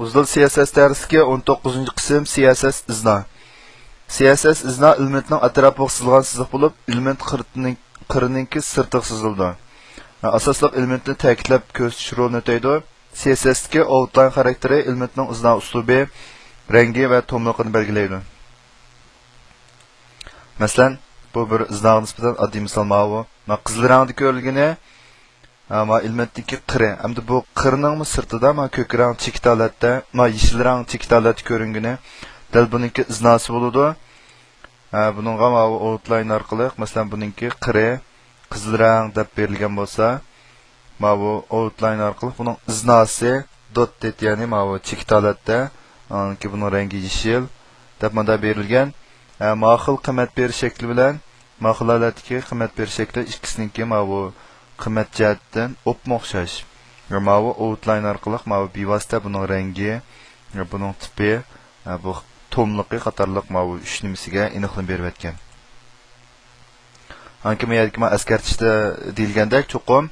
Uzun CSS dərsiga 19-cu qism CSS izna. CSS izna elementning atrofiga sızılğan sızıq bo'lib, element qirininki sirtiq sızıldı. Asosliq elementni ta'kidlab ko'rsatish rolini o'taydi. CSSdagi outline xarakteri elementning izna uslubi, rangi va tomliqini belgilaydi. Masalan, bu bir iznaga nisbatan oddiy misol ma'vu. Qizil rangda ko'rilgani ama elementdagi qiri. Hamda bu qirining sirtida ko'k rang chekit holatda, yeshil rang chekit holatda ko'ringani dal buningki iznasi bo'ladi. Buningga outline orqali, masalan, buningki qiri qizil rang deb berilgan bo'lsa, bu outline orqali buning iznasi dotted, ya'ni chekit holatda, ki buning rangi yeshil deb manda berilgan. Maxil qiymat berish shakli bilan maxil holatdagi qiymat berish shakli ikkisiniki bu qiymat jihatdan o'pma o'xshash. Bu outline orqali bevosita buning rangi, buning tipi, bu tomliqi qatorliq uch nimasiga aniqlik berib o'tgan. Anki men askartishda deyilgandek cho'qim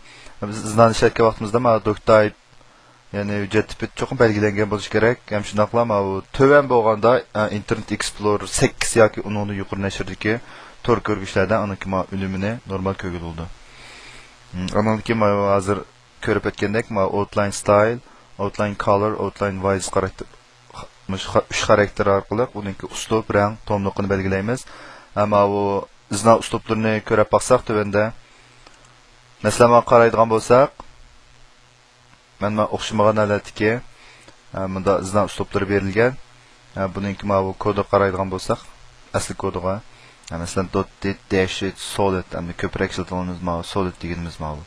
biz izlanishga vaqtimizda doctype, ya'ni hujjat tipi cho'qim belgilangan bo'lishi kerak. Ham shunaqla to'van bo'lganda Internet Explorer 8 yoki undan yuqori nashrdagi tor ko'rgishlardan uniki unumini normal ko'rildi. Aniki hozir ko'rib o'tgandek outline style, outline color, outline wise xarakter, uch xarakter orqali uniki uslub, rang, tomliqini belgilaymiz. Ammo bu izna uslublarini ko'rib baqsaq tövəndə, masalan, qaraydigan bo'lsak, mana o'xshamagan holatdagi bunda izna uslublari berilgan. Buningki bu kodga qaraydigan bo'lsak, asli kodiga, masalan, dotted, dashed, solid, hamda ko'proq ishlatganimiz solid deganimiz bu.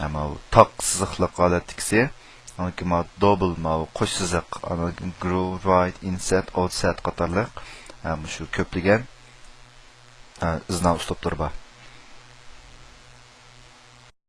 Ammo taq siziqliq holatdagisi, aniki double qo'sh siziq, groove, right, inset, offset qatorliq shu ko'pligan izna uslublari bor.